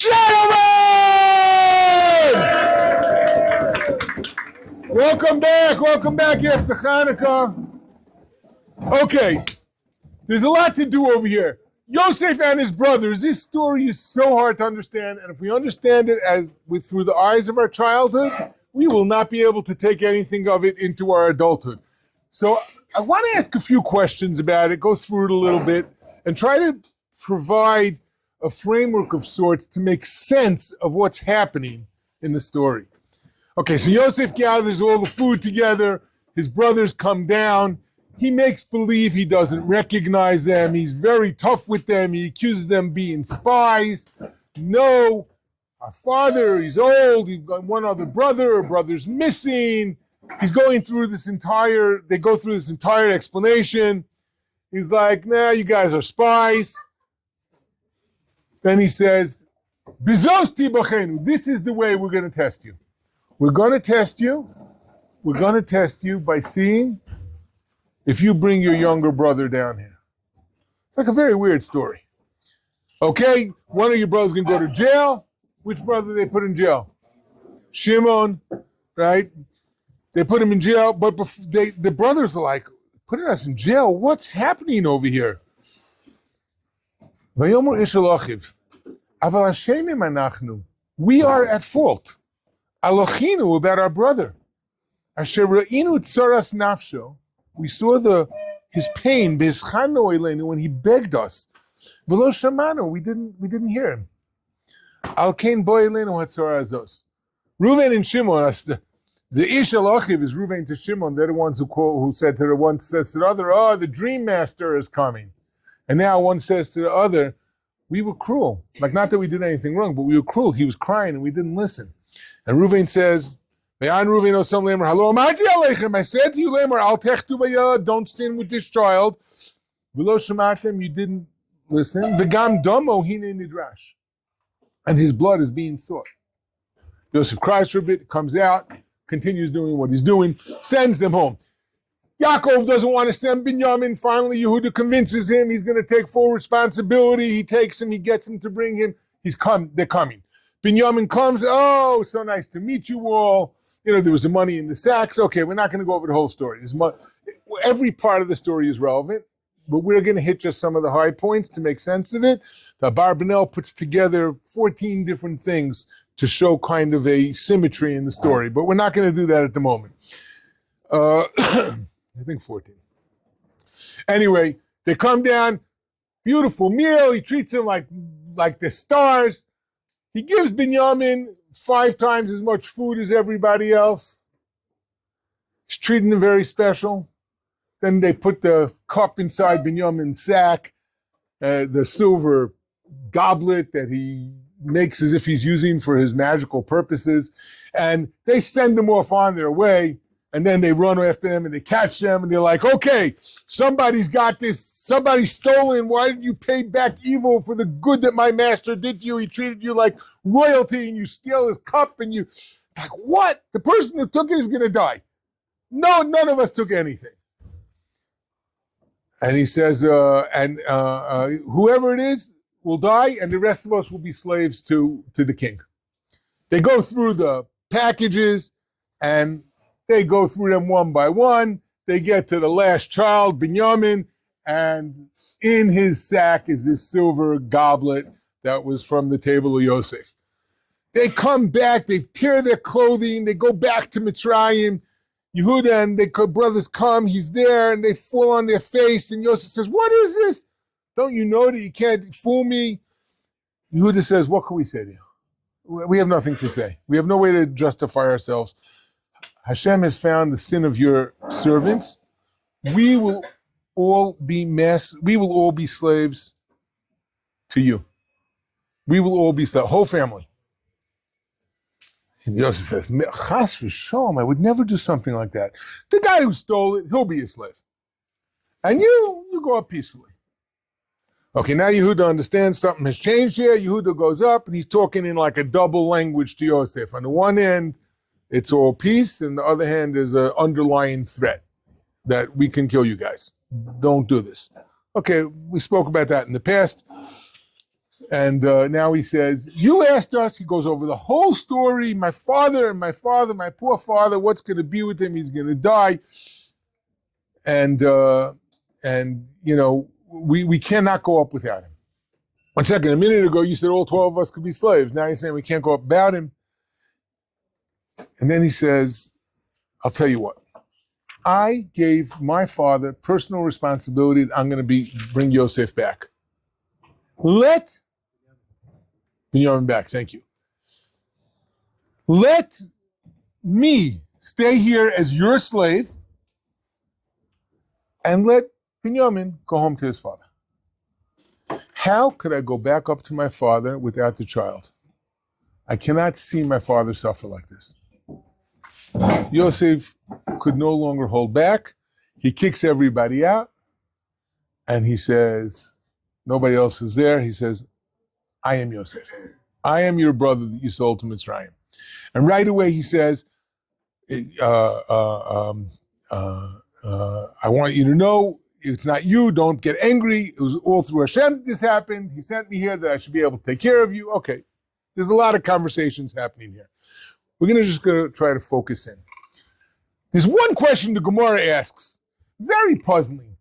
Gentlemen! Welcome back after Hanukkah. Okay, there's a lot to do over here. Yosef and his brothers, this story is so hard to understand, and if we understand it through the eyes of our childhood, we will not be able to take anything of it into our adulthood. So I want to ask a few questions about it, go through it a little bit, and try to provide a framework of sorts to make sense of what's happening in the story. Okay, so Yosef gathers all the food together, his brothers come down, he makes believe he doesn't recognize them, he's very tough with them, he accuses them of being spies. No, our father, he's old, he's got one other brother, our brother's missing. They go through this entire explanation. He's like, nah, you guys are spies. Then he says, Bizos tibachenu, this is the way we're going to test you. We're going to test you by seeing if you bring your younger brother down here. It's like a very weird story. Okay, one of your brothers going to go to jail. Which brother they put in jail? Shimon, right? They put him in jail, but the brothers are like, putting us in jail? What's happening over here? Vayomer ish el achiv, aval hashemim anachnu. We are at fault. Alochinu, about our brother. Asher ra'inu tzaras nafsho. We saw his pain, b'eschano elenu, when he begged us. V'lo shamanu, we didn't hear him. Al kein bo elenu hatzara azos. Reuven and Shimon, the ish el achiv is Reuven to Shimon. They're the ones who said to the one says to the other, oh, the dream master is coming. And now one says to the other, we were cruel. Like, not that we did anything wrong, but we were cruel. He was crying and we didn't listen. And Reuven says, I said to you, Lamer, Al techtu bayad, don't sin with this child. V'lo shematem, you didn't listen. V'gam domo hine nidrash. And his blood is being sought. Yosef cries for a bit, comes out, continues doing what he's doing, sends them home. Yaakov doesn't want to send Binyamin. Finally, Yehuda convinces him he's going to take full responsibility. He takes him, he gets him to bring him. They're coming. Binyamin comes, oh, so nice to meet you all. There was the money in the sacks. Okay, we're not going to go over the whole story. Every part of the story is relevant, but we're going to hit just some of the high points to make sense of it. The Barbanel puts together 14 different things to show kind of a symmetry in the story, but we're not going to do that at the moment. I think 14. Anyway, they come down, beautiful meal. He treats him like the stars. He gives Binyamin 5 times as much food as everybody else. He's treating him very special. Then they put the cup inside Binyamin's sack, the silver goblet that he makes as if he's using for his magical purposes. And they send him off on their way. And then they run after them and they catch them and they're like, okay, somebody's got this, somebody's stolen. Why did you pay back evil for the good that my master did to you? He treated you like royalty and you steal his cup and you, like what? The person who took it is going to die. No, none of us took anything. And he says, whoever it is will die and the rest of us will be slaves to the king. They go through the packages and they go through them one by one. They get to the last child, Binyamin, and in his sack is this silver goblet that was from the table of Yosef. They come back, they tear their clothing, they go back to Mitzrayim. Yehuda and the brothers come, he's there, and they fall on their face, and Yosef says, what is this? Don't you know that you can't fool me? Yehuda says, what can we say to you? We have nothing to say. We have no way to justify ourselves. Hashem has found the sin of your servants. We will all be slaves to you. We will all be slaves, whole family. And Yosef says, Chas v'sholom, I would never do something like that. The guy who stole it, he'll be a slave. And you go up peacefully. Okay, now Yehuda understands something has changed here. Yehuda goes up and he's talking in like a double language to Yosef. On the one hand, it's all peace, and the other hand is an underlying threat that we can kill you guys. Don't do this. Okay, we spoke about that in the past. And now he says, you asked us. He goes over the whole story. My father, my poor father, what's going to be with him? He's going to die. And we cannot go up without him. 1 second, a minute ago, you said all 12 of us could be slaves. Now you're saying we can't go up without him. And then he says, I'll tell you what. I gave my father personal responsibility that I'm going to bring Yosef back. Let Binyamin back, thank you. Let me stay here as your slave and let Binyamin go home to his father. How could I go back up to my father without the child? I cannot see my father suffer like this. Yosef could no longer hold back. He kicks everybody out and he says, nobody else is there. He says, I am Yosef. I am your brother that you sold to Mitzrayim. And right away he says, I want you to know it's not you. Don't get angry. It was all through Hashem that this happened. He sent me here that I should be able to take care of you. Okay. There's a lot of conversations happening here. We're just going to try to focus in. There's one question the Gemara asks, very puzzling.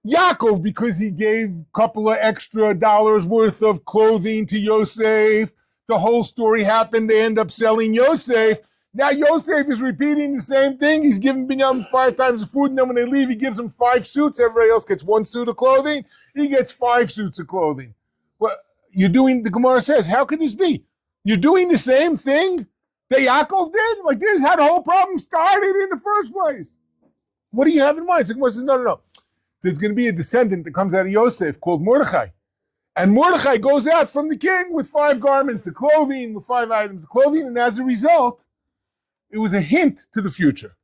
Yaakov, because he gave a couple of extra dollars worth of clothing to Yosef, the whole story happened, they end up selling Yosef. Now Yosef is repeating the same thing. He's giving Binyamin 5 times the food, and then when they leave, he gives them 5 suits. Everybody else gets 1 suit of clothing. He gets 5 suits of clothing. Well, the Gemara says, how could this be? You're doing the same thing that Yaakov did? Like, this is how the whole problem started in the first place. What do you have in mind? So the Gemara says, no. There's going to be a descendant that comes out of Yosef called Mordechai. And Mordechai goes out from the king with 5 garments of clothing, with 5 items of clothing, and as a result, it was a hint to the future.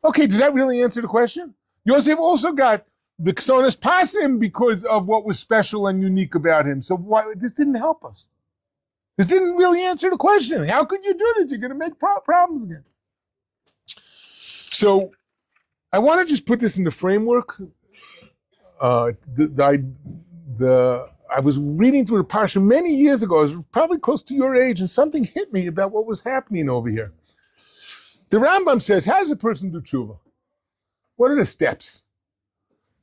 Okay, does that really answer the question? Yosef also got the Ksonas Pasim because of what was special and unique about him. So why this didn't help us? This didn't really answer the question. How could you do this? You're going to make problems again. So I want to just put this in the framework. I was reading through the Parsha many years ago. I was probably close to your age, and something hit me about what was happening over here. The Rambam says, how does a person do tshuva? What are the steps?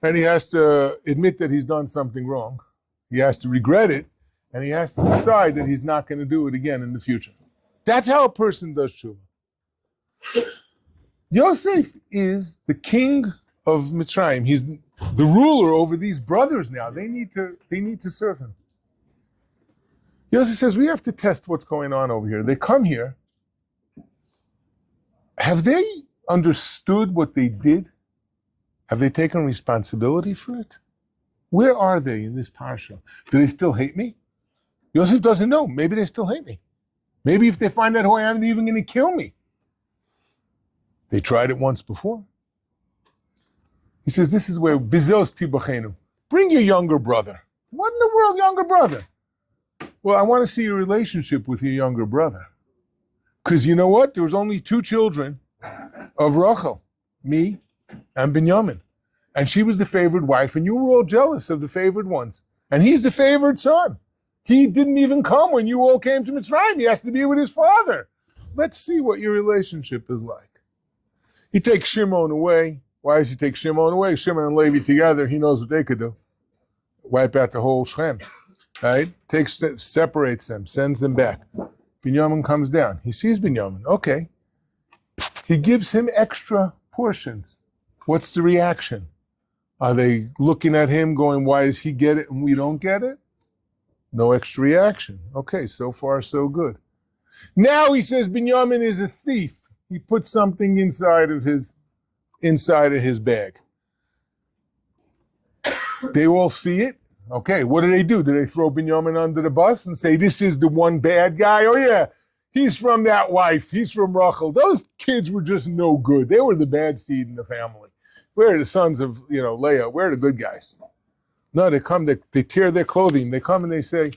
And he has to admit that he's done something wrong. He has to regret it, and he has to decide that he's not going to do it again in the future. That's how a person does tshuva. Yosef is the king of Mitzrayim. He's the ruler over these brothers now. They need to serve him. Yosef says, we have to test what's going on over here. They come here. Have they understood what they did? Have they taken responsibility for it? Where are they in this parsha? Do they still hate me? Yosef doesn't know. Maybe they still hate me. Maybe if they find out who I am, they're even going to kill me. They tried it once before. He says, this is where Bizos Tibachenu. Bring your younger brother. What in the world, younger brother? Well, I want to see your relationship with your younger brother. Because you know what? There was only 2 children of Rachel, me and Binyamin. And she was the favored wife, and you were all jealous of the favored ones. And he's the favored son. He didn't even come when you all came to Mitzrayim. He has to be with his father. Let's see what your relationship is like. He takes Shimon away. Why does he take Shimon away? Shimon and Levi together, he knows what they could do. Wipe out the whole Shem. Right? Separates them, sends them back. Binyamin comes down. He sees Binyamin. Okay. He gives him extra portions. What's the reaction? Are they looking at him going, why does he get it and we don't get it? No extra reaction. Okay, so far so good. Now he says Binyamin is a thief. He put something inside of his bag. They all see it. Okay, what do? Do they throw Binyamin under the bus and say, this is the one bad guy? Oh yeah, he's from that wife. He's from Rachel. Those kids were just no good. They were the bad seed in the family. We're the sons of, Leah. We're the good guys. No, they come, they tear their clothing. They come and they say,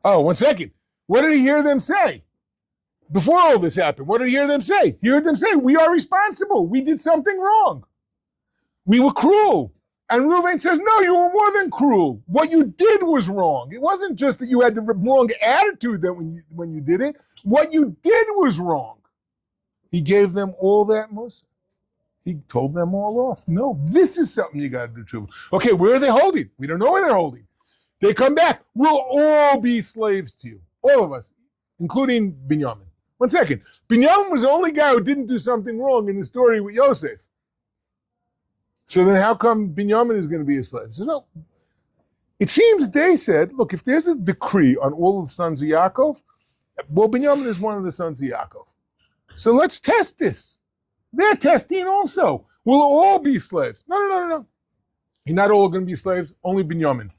oh, 1 second. What did he hear them say? Before all this happened, what did he hear them say? He heard them say, we are responsible. We did something wrong. We were cruel. And Reuven says, no, you were more than cruel. What you did was wrong. It wasn't just that you had the wrong attitude that when you did it. What you did was wrong. He gave them all that mussar. He told them all off. No, this is something you got to do true. Okay, where are they holding? We don't know where they're holding. They come back. We'll all be slaves to you. All of us, including Binyamin. 1 second. Binyamin was the only guy who didn't do something wrong in the story with Yosef. So then how come Binyamin is going to be a slave? So no. It seems that they said, look, if there's a decree on all of the sons of Yaakov, well, Binyamin is one of the sons of Yaakov. So let's test this. They're testing also. We'll all be slaves. No. You're not all going to be slaves, only Binyamin.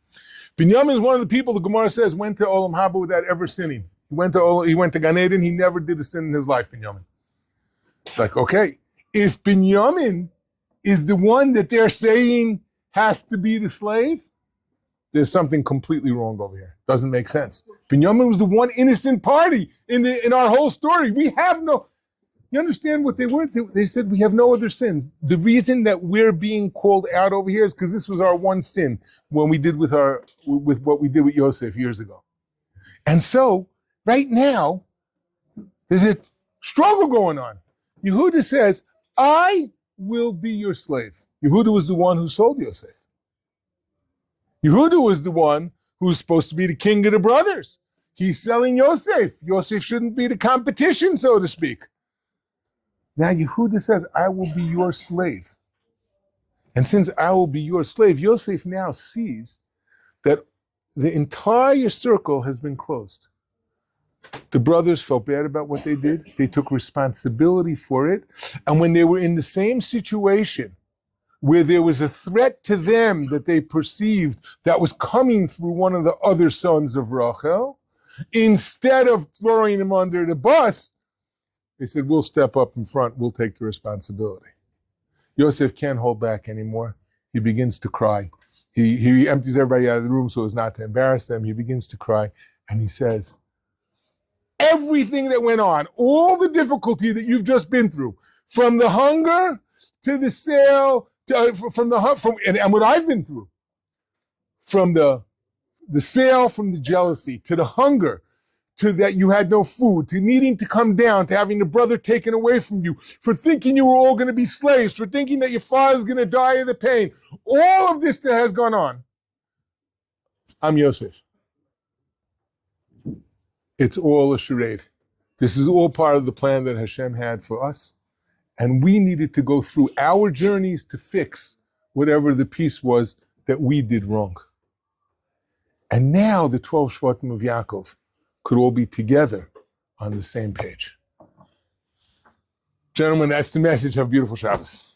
Binyamin is one of the people the Gemara says went to Olam Haba without ever sinning. He went to Gan Eden. He never did a sin in his life, Binyamin. It's like, okay, if Binyamin is the one that they're saying has to be the slave, there's something completely wrong over here. Doesn't make sense. Binyamin was the one innocent party in our whole story. We have no... You understand what they were? They said we have no other sins. The reason that we're being called out over here is because this was our one sin when we did with what we did with Yosef years ago. And so, right now, there's a struggle going on. Yehuda says, I will be your slave. Yehuda was the one who sold Yosef. Yehuda was the one who was supposed to be the king of the brothers. He's selling Yosef. Yosef shouldn't be the competition, so to speak. Now Yehuda says, I will be your slave. And since I will be your slave, Yosef now sees that the entire circle has been closed. The brothers felt bad about what they did. They took responsibility for it. And when they were in the same situation where there was a threat to them that they perceived that was coming through one of the other sons of Rachel, instead of throwing him under the bus, they said, we'll step up in front, we'll take the responsibility. Yosef can't hold back anymore. He begins to cry. He empties everybody out of the room so as not to embarrass them. He begins to cry, and he says, everything that went on, all the difficulty that you've just been through, from the hunger to the sale, and what I've been through, from the sale, from the jealousy, to the hunger, to that you had no food, to needing to come down, to having the brother taken away from you, for thinking you were all going to be slaves, for thinking that your father's going to die of the pain. All of this that has gone on. I'm Yosef. It's all a charade. This is all part of the plan that Hashem had for us. And we needed to go through our journeys to fix whatever the piece was that we did wrong. And now the 12 Shvatim of Yaakov could all be together on the same page. Gentlemen, that's the message. Have a beautiful Shabbos.